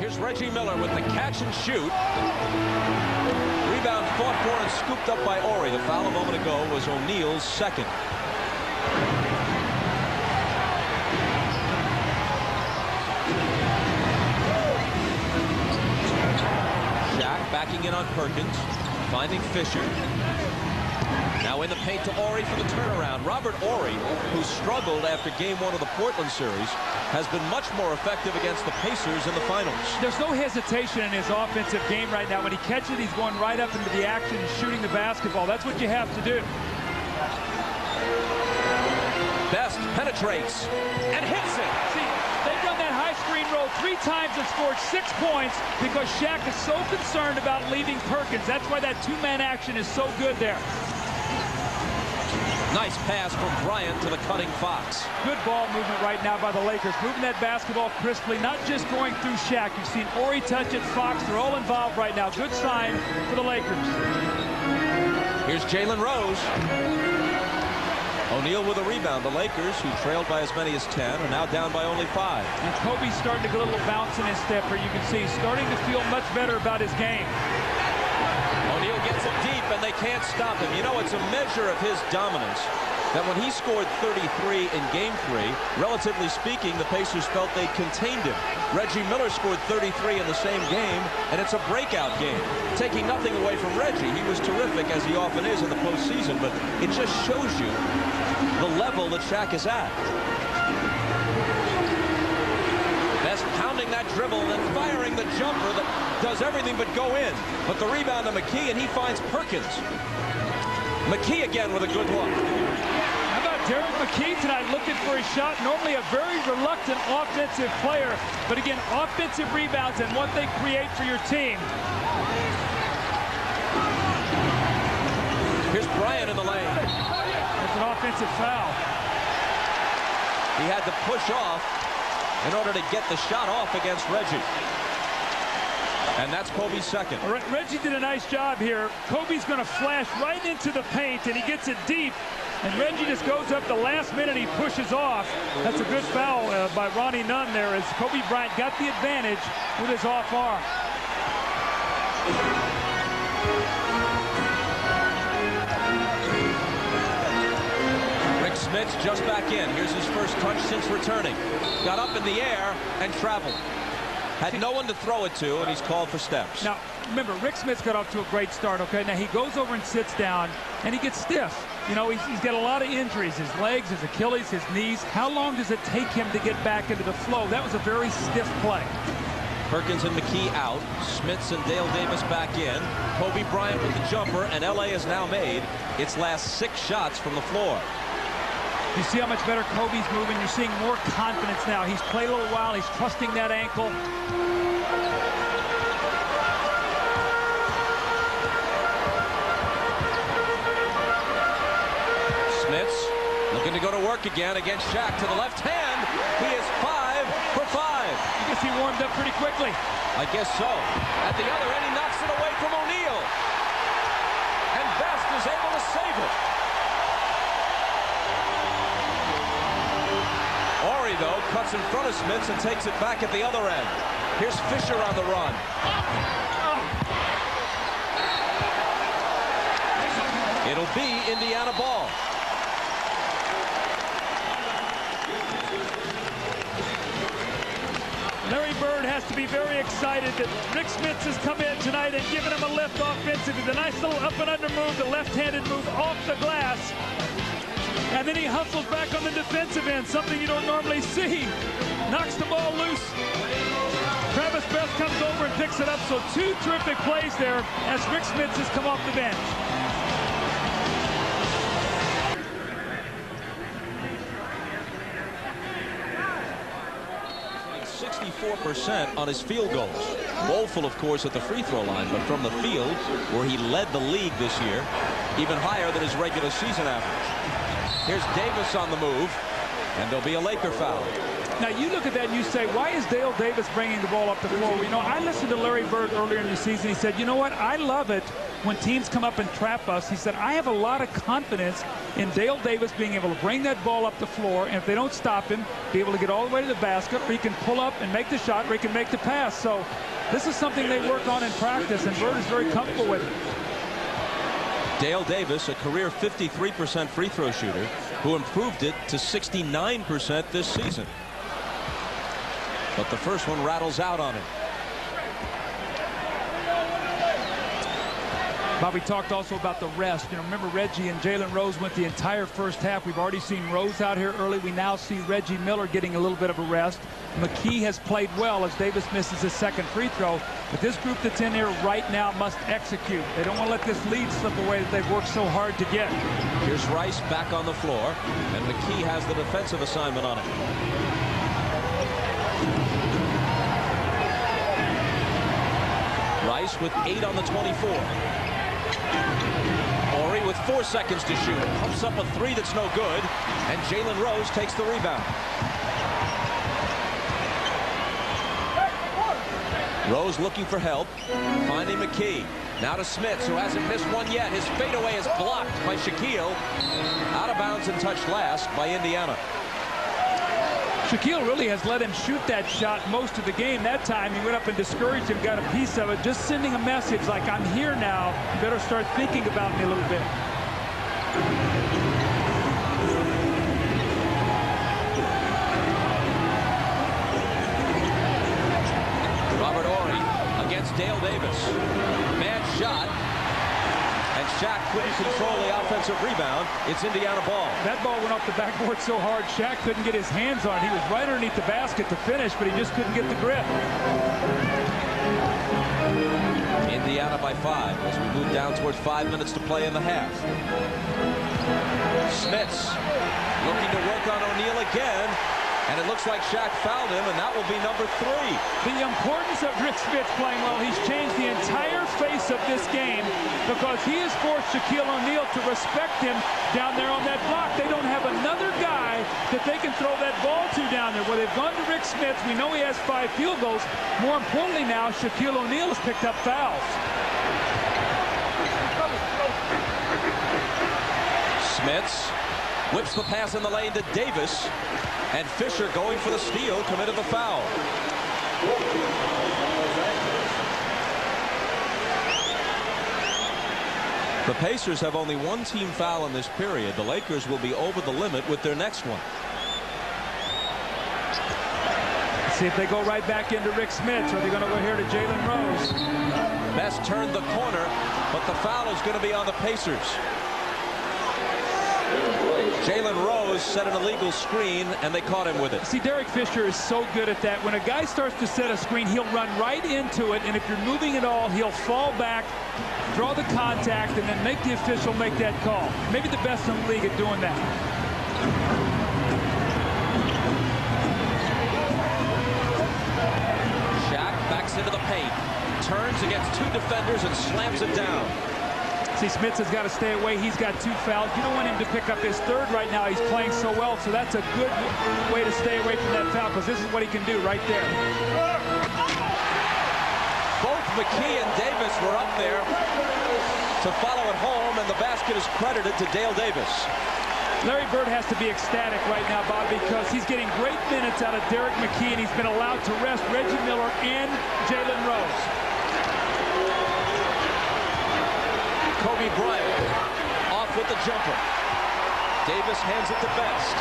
Here's Reggie Miller with the catch and shoot. Rebound fought for and scooped up by Horry. The foul a moment ago was O'Neal's second. Shaq backing in on Perkins, finding Fisher. Now in the paint to Horry for the turnaround. Robert Horry, who struggled after game 1 of the Portland series, has been much more effective against the Pacers in the finals. There's no hesitation in his offensive game right now. When he catches it, he's going right up into the action and shooting the basketball. That's what you have to do. Best penetrates and hits it. See, they've done that high screen roll 3 times and scored 6 points because Shaq is so concerned about leaving Perkins. That's why that 2-man action is so good there. Nice pass from Bryant to the cutting Fox. Good ball movement right now by the Lakers. Moving that basketball crisply, not just going through Shaq. You've seen Horry touch it, Fox. They're all involved right now. Good sign for the Lakers. Here's Jalen Rose. O'Neal with a rebound. The Lakers, who trailed by as many as 10, are now down by only 5. And Kobe's starting to get a little bounce in his step here. You can see he's starting to feel much better about his game. O'Neal gets it deep, and they can't stop him. You know, it's a measure of his dominance that when he scored 33 in Game 3, relatively speaking, the Pacers felt they contained him. Reggie Miller scored 33 in the same game, and it's a breakout game. Taking nothing away from Reggie, he was terrific, as he often is in the postseason, but it just shows you the level that Shaq is at. Best pounding that dribble and then firing the jumper that does everything but go in. But the rebound to McKee, and he finds Perkins. McKee again with a good look. How about Derek McKee tonight looking for a shot? Normally a very reluctant offensive player, but again, offensive rebounds and what they create for your team. Here's Bryant in the lane. That's an offensive foul. He had to push off in order to get the shot off against Reggie. And that's Kobe's second. Reggie did a nice job here. Kobe's going to flash right into the paint, and he gets it deep. And Reggie just goes up the last minute. He pushes off. That's a good foul by Ronnie Nunn there, as Kobe Bryant got the advantage with his off arm. Rick Smits just back in. Here's his first touch since returning. Got up in the air and traveled. Had no one to throw it to, and he's called for steps. Now, remember, Rick Smits got off to a great start, okay? Now, he goes over and sits down, and he gets stiff. You know, he's got a lot of injuries. His legs, his Achilles, his knees. How long does it take him to get back into the flow? That was a very stiff play. Perkins and McKee out. Smits and Dale Davis back in. Kobe Bryant with the jumper, and L.A. has now made its last 6 shots from the floor. You see how much better Kobe's moving. You're seeing more confidence now. He's played a little while. He's trusting that ankle. Smits looking to go to work again against Shaq to the left hand. He is 5 for 5. I guess he warmed up pretty quickly. I guess so. At the other end, he knocks it away from O'Neal. And Best is able to save it. Horry, though, cuts in front of Smits and takes it back at the other end. Here's Fisher on the run. It'll be Indiana ball. Larry Bird has to be very excited that Rick Smits has come in tonight and given him a lift offensively. The nice little up and under move, the left-handed move off the glass. And then he hustles back on the defensive end, something you don't normally see. Knocks the ball loose. Travis Best comes over and picks it up. So 2 terrific plays there as Rick Smits has come off the bench. 64% on his field goals. Woeful, of course, at the free throw line, but from the field, where he led the league this year, even higher than his regular season average. Here's Davis on the move, and there'll be a Laker foul. Now, you look at that and you say, why is Dale Davis bringing the ball up the floor? You know, I listened to Larry Bird earlier in the season. He said, you know what? I love it when teams come up and trap us, he said, I have a lot of confidence in Dale Davis being able to bring that ball up the floor, and if they don't stop him, be able to get all the way to the basket, or he can pull up and make the shot, or he can make the pass. So this is something they work on in practice, and Bird is very comfortable with it. Dale Davis, a career 53% free throw shooter, who improved it to 69% this season. But the first one rattles out on him. Bobby talked also about the rest. You know, remember Reggie and Jalen Rose went the entire first half. We've already seen Rose out here early. We now see Reggie Miller getting a little bit of a rest. McKee has played well as Davis misses his second free throw. But this group that's in here right now must execute. They don't want to let this lead slip away that they've worked so hard to get. Here's Rice back on the floor, and McKee has the defensive assignment on it. Rice with 8 on the 24. Horry with 4 seconds to shoot. Pumps up a 3 that's no good, and Jalen Rose takes the rebound. Rose looking for help, finding McKee. Now to Smits, who hasn't missed one yet. His fadeaway is blocked by Shaquille. Out of bounds and touched last by Indiana. Shaquille really has let him shoot that shot most of the game. That time he went up and discouraged him, got a piece of it, just sending a message like, I'm here now, you better start thinking about me a little bit. Robert Horry against Dale Davis. Bad shot. And Shaq couldn't control the offensive rebound. It's Indiana ball. That ball went off the backboard so hard, Shaq couldn't get his hands on it. He was right underneath the basket to finish, but he just couldn't get the grip. Indiana by 5 as we move down towards 5 minutes to play in the half. Smits looking to work on O'Neal again. And it looks like Shaq fouled him, and that will be number 3. The importance of Rick Smits playing well, he's changed the entire face of this game because he has forced Shaquille O'Neal to respect him down there on that block. They don't have another guy that they can throw that ball to down there. Well, they've gone to Rick Smits. We know he has 5 field goals. More importantly now, Shaquille O'Neal has picked up fouls. Smits whips the pass in the lane to Davis. And Fisher, going for the steal, committed the foul. The Pacers have only 1 team foul in this period. The Lakers will be over the limit with their next one. Let's see if they go right back into Rick Smits, or are they going to go here to Jalen Rose? Best turned the corner, but the foul is going to be on the Pacers. Jalen Rose set an illegal screen, and they caught him with it. See, Derek Fisher is so good at that. When a guy starts to set a screen, he'll run right into it, and if you're moving at all, he'll fall back, draw the contact, and then make the official make that call. Maybe the best in the league at doing that. Shaq backs into the paint, turns against 2 defenders and slams it down. See, Smits has got to stay away. He's got 2 fouls. You don't want him to pick up his 3rd right now. He's playing so well, so that's a good way to stay away from that foul because this is what he can do right there. Both McKee and Davis were up there to follow it home, and the basket is credited to Dale Davis. Larry Bird has to be ecstatic right now, Bob, because he's getting great minutes out of Derek McKee, and he's been allowed to rest Reggie Miller and Jalen Rose. Kobe Bryant off with the jumper. Davis hands it to Best.